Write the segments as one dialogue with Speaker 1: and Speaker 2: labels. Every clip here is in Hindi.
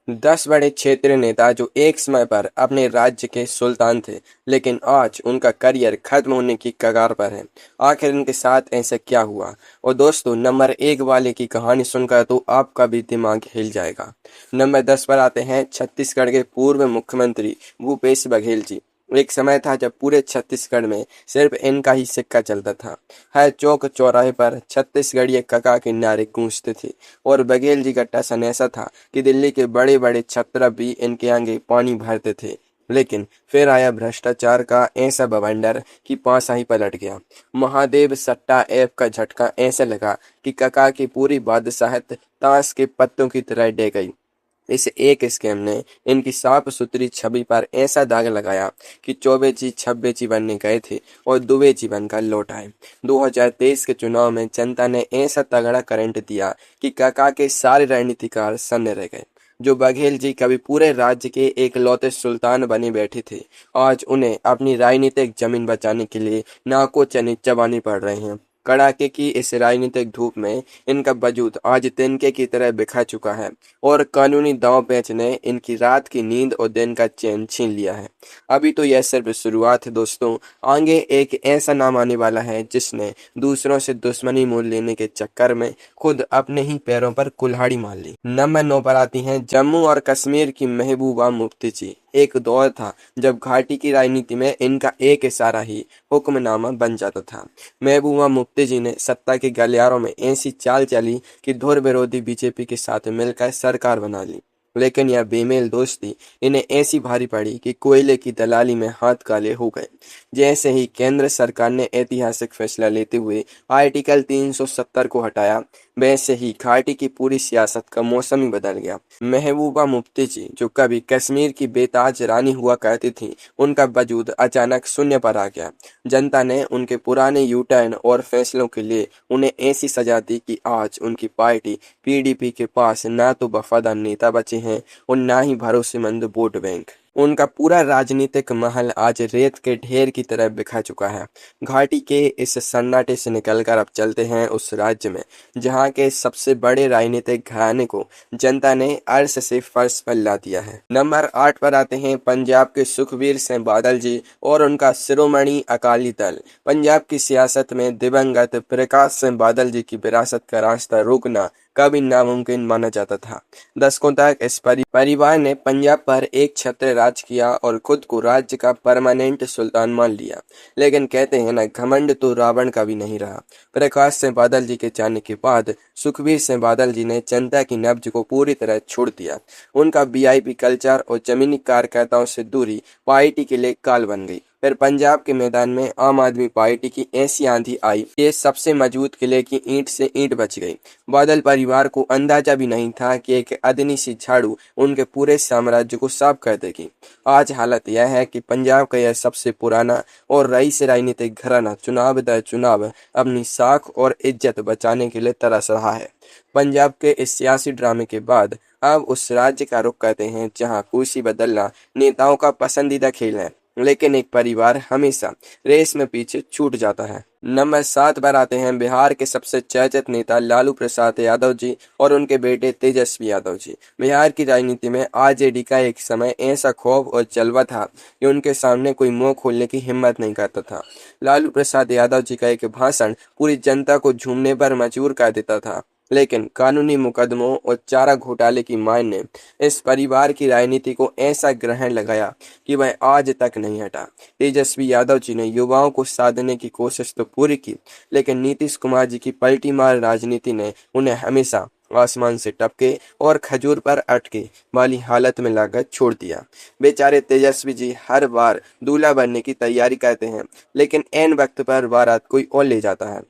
Speaker 1: 10 बड़े क्षेत्रीय नेता जो एक समय पर अपने राज्य के सुल्तान थे, लेकिन आज उनका करियर खत्म होने की कगार पर है। आखिर इनके साथ ऐसा क्या हुआ? और दोस्तों, नंबर 1 वाले की कहानी सुनकर तो आपका भी दिमाग हिल जाएगा। नंबर 10 पर आते हैं छत्तीसगढ़ के पूर्व मुख्यमंत्री भूपेश बघेल जी। एक समय था जब पूरे छत्तीसगढ़ में सिर्फ इनका ही सिक्का चलता था। हर चौक चौराहे पर छत्तीसगढ़िए कका के नारे गूंजते थे और बघेल जी का टसन ऐसा था कि दिल्ली के बड़े बड़े छत्र भी इनके आगे पानी भरते थे। लेकिन फिर आया भ्रष्टाचार का ऐसा बवंडर कि पासा ही पलट गया। महादेव सट्टा ऐप का झटका ऐसे लगा कि कका की पूरी बादशाहत ताश के पत्तों की तरह डे गई। इस एक स्कैम ने इनकी साफ सुथरी छवि पर ऐसा दाग लगाया कि चौबे जी छब्बे जी बनने गए थे और दुबे जी बनकर लौट आए। 2023 के चुनाव में जनता ने ऐसा तगड़ा करंट दिया कि काका के सारे रणनीतिकार सन्न रह गए। जो बघेल जी कभी पूरे राज्य के एकलौते सुल्तान बने बैठे थे, आज उन्हें अपनी राजनीतिक जमीन बचाने के लिए नाकों चने चबानी पड़ रहे हैं। कड़ाके की इस राजनीतिक धूप में इनका वजूद आज तिनके की तरह बिखर चुका है और कानूनी दांव पेच ने इनकी रात की नींद और दिन का चैन छीन लिया है। अभी तो यह सिर्फ शुरुआत है दोस्तों। आगे एक ऐसा नाम आने वाला है जिसने दूसरों से दुश्मनी मोल लेने के चक्कर में खुद अपने ही पैरों पर कुल्हाड़ी मार ली। नंबर 9 पर आती हैं जम्मू और कश्मीर की महबूबा मुफ्ती जी। एक दौर था जब घाटी की राजनीति में इनका एक इशारा ही हुक्मनामा बन जाता था। महबूबा मुफ्ती जी ने सत्ता के गलियारों में ऐसी चाल चली कि धुर विरोधी बीजेपी के साथ मिलकर सरकार बना ली। लेकिन यह बेमेल दोस्ती इन्हें ऐसी भारी पड़ी कि कोयले की दलाली में हाथ काले हो गए। जैसे ही केंद्र सरकार ने ऐतिहासिक फैसला लेते हुए आर्टिकल 370 को हटाया, वैसे ही घाटी की पूरी सियासत का मौसम ही बदल गया। महबूबा मुफ्ती जी जो कभी कश्मीर की बेताज रानी हुआ करती थी, उनका वजूद अचानक शून्य पर आ गया। जनता ने उनके पुराने यू टर्न और फैसलों के लिए उन्हें ऐसी सजा दी कि आज उनकी पार्टी पीडीपी के पास ना तो वफादार नेता बचे हैं और ना ही भरोसेमंद वोट बैंक। उनका पूरा राजनीतिक महल आज रेत के ढेर की तरह बिखर चुका है। घाटी के इस सन्नाटे से निकलकर अब चलते हैं उस राज्य में जहां के सबसे बड़े राजनीतिक घराने को जनता ने अर्श से फर्श पर ला दिया है। नंबर 8 पर आते हैं पंजाब के सुखबीर सिंह बादल जी और उनका शिरोमणि अकाली दल। पंजाब की सियासत में दिवंगत प्रकाश सिंह बादल जी की विरासत का रास्ता रोकना कभी नामुमकिन माना जाता था। दशकों तक इस परिवार ने पंजाब पर एक छत्र राज किया और खुद को राज्य का परमानेंट सुल्तान मान लिया। लेकिन कहते हैं ना, घमंड तो रावण का भी नहीं रहा। प्रकाश सिंह बादल जी के जाने के बाद सुखबीर सिंह बादल जी ने जनता की नब्ज को पूरी तरह छोड़ दिया। उनका वीआईपी कल्चर और जमीनी कार्यकर्ताओं से दूरी पार्टी के लिए काल बन गई। फिर पंजाब के मैदान में आम आदमी पार्टी की ऐसी आंधी आई, ये सबसे मजबूत किले की ईंट से ईंट बच गई। बादल परिवार को अंदाजा भी नहीं था कि एक अदनी सी झाड़ू उनके पूरे साम्राज्य को साफ कर देगी। आज हालत यह है कि पंजाब का यह सबसे पुराना और रईस राजनीतिक घराना चुनाव दर चुनाव अपनी साख और इज्जत बचाने के लिए तरस रहा है। पंजाब के इस सियासी ड्रामे के बाद अब उस राज्य का रुख करते हैं जहां कुर्सी बदलना नेताओं का पसंदीदा खेल है, लेकिन एक परिवार हमेशा रेस में पीछे छूट जाता है। नंबर 7 पर आते हैं बिहार के सबसे चर्चित नेता लालू प्रसाद यादव जी और उनके बेटे तेजस्वी यादव जी। बिहार की राजनीति में आरजेडी का एक समय ऐसा खौफ और जलवा था कि उनके सामने कोई मुंह खोलने की हिम्मत नहीं करता था। लालू प्रसाद यादव जी का एक भाषण पूरी जनता को झूमने पर मजबूर कर देता था। लेकिन कानूनी मुकदमों और चारा घोटाले की मार ने इस परिवार की राजनीति को ऐसा ग्रहण लगाया कि वह आज तक नहीं हटा। तेजस्वी यादव जी ने युवाओं को साधने की कोशिश तो पूरी की, लेकिन नीतीश कुमार जी की पलटी मार राजनीति ने उन्हें हमेशा आसमान से टपके और खजूर पर अटके वाली हालत में लाकर छोड़ दिया। बेचारे तेजस्वी जी हर बार दूल्हा बनने की तैयारी करते हैं, लेकिन ऐन वक्त पर बारात कोई और ले जाता है।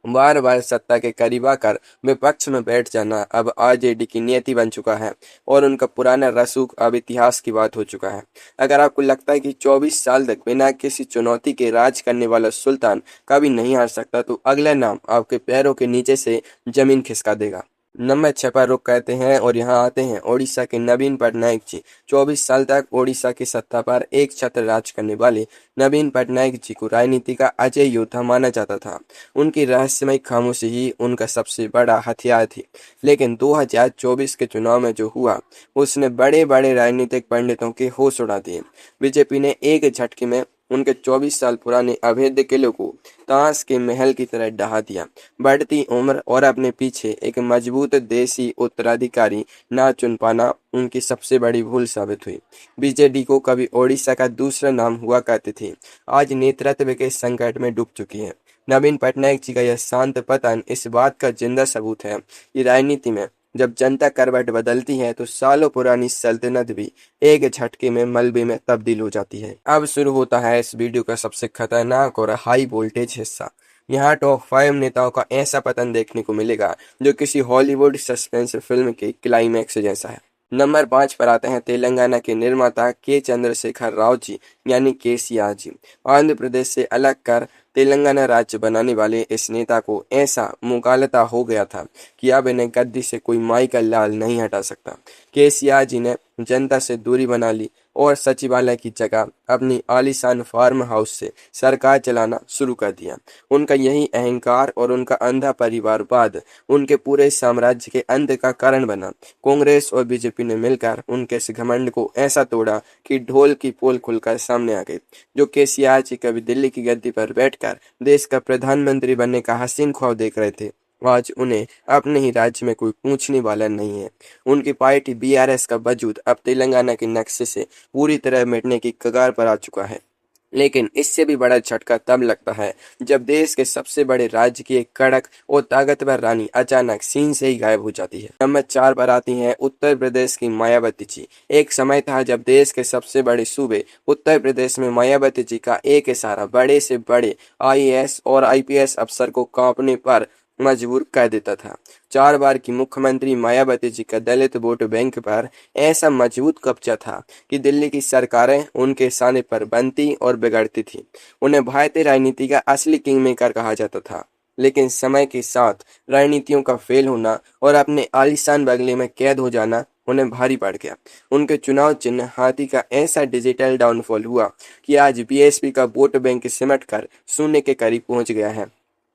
Speaker 1: बार बार सत्ता के करीब आकर विपक्ष में बैठ जाना अब आरजेडी की नियति बन चुका है और उनका पुराना रसूख अब इतिहास की बात हो चुका है। अगर आपको लगता है कि 24 साल तक बिना किसी चुनौती के राज करने वाला सुल्तान कभी नहीं हार सकता, तो अगला नाम आपके पैरों के नीचे से जमीन खिसका देगा। नंबर 6 पर रुक करते हैं और यहाँ आते हैं ओडिशा के नवीन पटनायक जी। 24 साल तक ओडिशा की सत्ता पर एक छत्र राज करने वाले नवीन पटनायक जी को राजनीति का अजय योद्धा माना जाता था। उनकी रहस्यमय खामोशी ही उनका सबसे बड़ा हथियार थी। लेकिन 2024 के चुनाव में जो हुआ उसने बड़े बड़े राजनीतिक पंडितों के होश उड़ा दिए। बीजेपी ने एक झटके में उनके 24 साल पुराने अभेद्य किले को ताश के महल की तरह ढहा दिया। बढ़ती उम्र और अपने पीछे एक मजबूत देसी उत्तराधिकारी ना चुन पाना उनकी सबसे बड़ी भूल साबित हुई। बीजेडी को कभी ओडिशा का दूसरा नाम हुआ करती थी, आज नेतृत्व के संकट में डूब चुकी है। नवीन पटनायक जी का यह शांत पतन इस बात का जिंदा सबूत है कि राजनीति में जब जनता करवट बदलती है तो सालों पुरानी सल्तनत भी एक झटके में मलबे में तब्दील हो जाती है। अब शुरू होता है इस वीडियो का सबसे खतरनाक और हाई वोल्टेज हिस्सा। यहाँ टॉप 5 नेताओं का ऐसा पतन देखने को मिलेगा जो किसी हॉलीवुड सस्पेंस फिल्म के क्लाइमैक्स जैसा है। नंबर 5 पर आते हैं तेलंगाना के निर्माता के चंद्रशेखर राव जी यानी केसीआर जी। आंध्र प्रदेश से अलग कर तेलंगाना राज्य बनाने वाले इस नेता को ऐसा मुगालता हो गया था कि अब इन्हें गद्दी से कोई माई का लाल नहीं हटा सकता। केसीआर जी ने जनता से दूरी बना ली और सचिवालय की जगह अपनी आलीशान फार्म हाउस से सरकार चलाना शुरू कर दिया। उनका यही अहंकार और उनका अंधा परिवारवाद उनके पूरे साम्राज्य के अंत का कारण बना। कांग्रेस और बीजेपी ने मिलकर उनके इस घमंड को ऐसा तोड़ा कि ढोल की पोल खुलकर सामने आ गई। जो केसीआर जी कभी दिल्ली की गद्दी पर बैठकर देश का प्रधानमंत्री बनने का हसीन ख्वाब देख रहे थे, आज उन्हें अपने ही राज्य में कोई पूछने वाला नहीं है। उनकी पार्टी बीआरएस का वजूद अब तेलंगाना के नक्शे से पूरी तरह मिटने की कगार पर आ चुका है। लेकिन इससे भी बड़ा झटका तब लगता है जब देश के सबसे बड़े राज्य की एक कड़क और ताकतवर रानी अचानक सीन से ही गायब हो जाती है। नंबर 4 पर आती हैं उत्तर प्रदेश की मायावती जी। एक समय था जब देश के सबसे बड़े सूबे उत्तर प्रदेश में मायावती जी का एक इशारा बड़े से बड़े आईएएस और आईपीएस अफसर को कांपने पर मजबूर कर देता था। 4 बार की मुख्यमंत्री मायावती जी का दलित वोट बैंक पर ऐसा मजबूत कब्जा था कि दिल्ली की सरकारें उनके साने पर बनती और बिगड़ती थी। उन्हें भारतीय राजनीति का असली किंग मेकर कहा जाता था। लेकिन समय के साथ रणनीतियों का फेल होना और अपने आलीशान बंगले में कैद हो जाना उन्हें भारी पड़ गया। उनके चुनाव चिन्ह हाथी का ऐसा डिजिटल डाउनफॉल हुआ कि आज बीएसपी का वोट बैंक सिमट कर शून्य के करीब पहुंच गया है।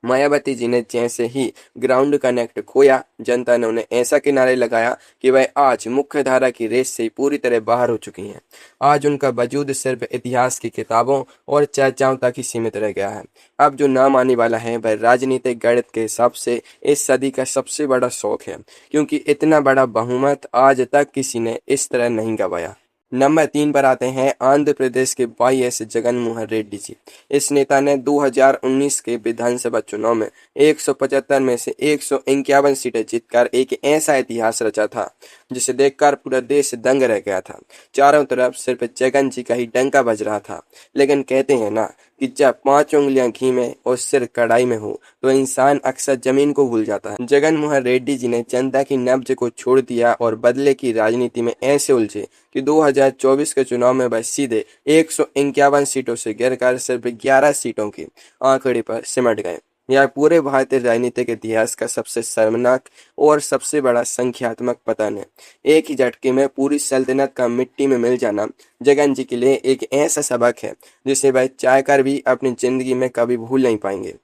Speaker 1: मायावती जी ने जैसे ही ग्राउंड कनेक्ट खोया, जनता ने उन्हें ऐसा किनारे लगाया कि वह आज मुख्य धारा की रेस से पूरी तरह बाहर हो चुकी हैं। आज उनका वजूद सिर्फ इतिहास की किताबों और चर्चाओं तक ही सीमित रह गया है। अब जो नाम आने वाला है वह राजनीतिक गणित के हिसाब से इस सदी का सबसे बड़ा शौक है, क्योंकि इतना बड़ा बहुमत आज तक किसी ने इस तरह नहीं गंवाया। नंबर 3 पर आते हैं आंध्र प्रदेश के वाईएस जगन मोहन रेड्डी जी। इस नेता ने 2019 के विधानसभा चुनाव में 175 में से 151 सीटें जीतकर एक ऐसा इतिहास रचा था जिसे देखकर पूरा देश दंग रह गया था। चारों तरफ सिर्फ जगन जी का ही डंका बज रहा था। लेकिन कहते हैं ना कि जब 5 उंगलियां घी में और सिर कढ़ाई में हो तो इंसान अक्सर जमीन को भूल जाता है। जगन मोहन रेड्डी जी ने जनता की नब्ज को छोड़ दिया और बदले की राजनीति में ऐसे उलझे कि 2024 के चुनाव में वह सीधे 151 सीटों से गिरकर सिर्फ 11 सीटों के आंकड़े पर सिमट गए। यह पूरे भारतीय राजनीतिक इतिहास का सबसे शर्मनाक और सबसे बड़ा संख्यात्मक पतन है। एक ही झटके में पूरी सल्तनत का मिट्टी में मिल जाना जगन जी के लिए एक ऐसा सबक है जिसे वह चाहकर भी अपनी जिंदगी में कभी भूल नहीं पाएंगे।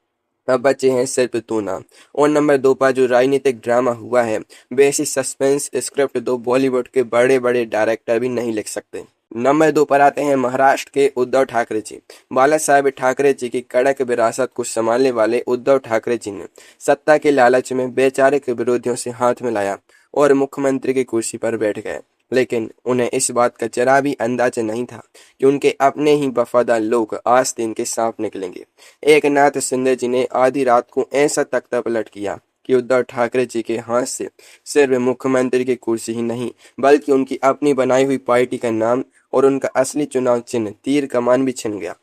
Speaker 1: अब बचे हैं सिर्फ 2 नाम। और नंबर 2 पर जो राजनीतिक ड्रामा हुआ है वैसी सस्पेंस स्क्रिप्ट तो बॉलीवुड के बड़े बड़े डायरेक्टर भी नहीं लिख सकते। नंबर 2 पर आते हैं महाराष्ट्र के उद्धव ठाकरे जी। बाला साहेब ठाकरे जी की कड़क विरासत को संभालने वाले उद्धव ठाकरे जी ने सत्ता के लालच में बेचारे के विरोधियों से हाथ मिलाया और मुख्यमंत्री की कुर्सी पर बैठ गए। लेकिन उन्हें इस बात का जरा भी अंदाजा नहीं था कि उनके अपने ही वफादार लोग आज दिन के सांप निकलेंगे। एकनाथ शिंदे जी ने आधी रात को ऐसा तख्ता पलट किया कि उद्धव ठाकरे जी के हाथ से सिर्फ मुख्यमंत्री की कुर्सी ही नहीं बल्कि उनकी अपनी बनाई हुई पार्टी का नाम और उनका असली चुनाव चिन्ह तीर कमान भी छिन गया।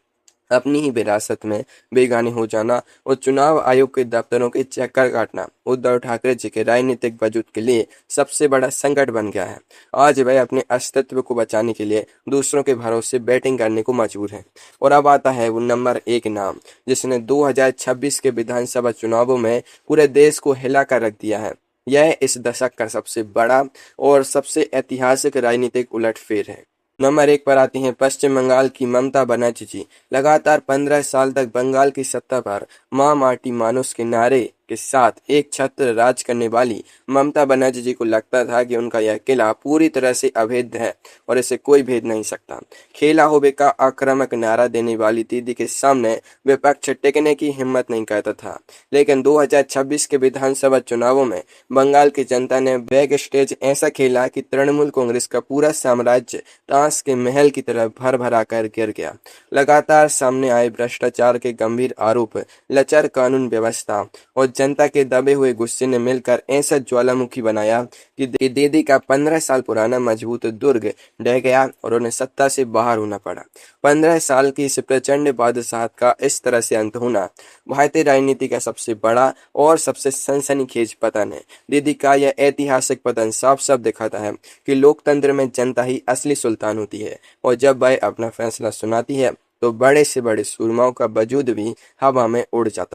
Speaker 1: अपनी ही विरासत में बेगाने हो जाना और चुनाव आयोग के दफ्तरों के चक्कर काटना उद्धव ठाकरे जी के राजनीतिक वजूद के लिए सबसे बड़ा संकट बन गया है। आज वह अपने अस्तित्व को बचाने के लिए दूसरों के भरोसे बैटिंग करने को मजबूर है। और अब आता है वो नंबर 1 नाम जिसने 2026 के विधानसभा चुनावों में पूरे देश को हिला कर रख दिया है। यह इस दशक का सबसे बड़ा और सबसे ऐतिहासिक राजनीतिक उलटफेर है। नंबर 1 पर आती हैं पश्चिम बंगाल की ममता बनर्जी जी। लगातार 15 साल तक बंगाल की सत्ता पर मां माटी मानुस के नारे के साथ एक छत्र राज करने वाली ममता बनर्जी जी को लगता था कि उनका यह किला पूरी तरह से अभेद्य है और इसे कोई भेद नहीं सकता। खेला होबे का आक्रामक नारा देने वाली दीदी के सामने विपक्ष टिकने की हिम्मत नहीं करता था। लेकिन 2026 के विधानसभा चुनावों में बंगाल की जनता ने बैक स्टेज ऐसा खेला कि तृणमूल कांग्रेस का पूरा साम्राज्य ताश के महल की तरह भर भरा कर गिर गया। लगातार सामने आए भ्रष्टाचार के गंभीर आरोप, लचर कानून व्यवस्था और जनता के दबे हुए गुस्से ने मिलकर ऐसा ज्वालामुखी बनाया कि दीदी का 15 साल पुराना मजबूत दुर्ग ढह गया और उन्हें सत्ता से बाहर होना पड़ा। 15 साल की इस प्रचंड बादशाहत का इस तरह से अंत होना भारतीय राजनीति का सबसे बड़ा और सबसे सनसनीखेज पतन है। दीदी का यह ऐतिहासिक पतन साफ साफ दिखाता है कि लोकतंत्र में जनता ही असली सुल्तान होती है और जब वह अपना फैसला सुनाती है तो बड़े से बड़े सूरमाओं का वजूद भी हवा में उड़ जाता है।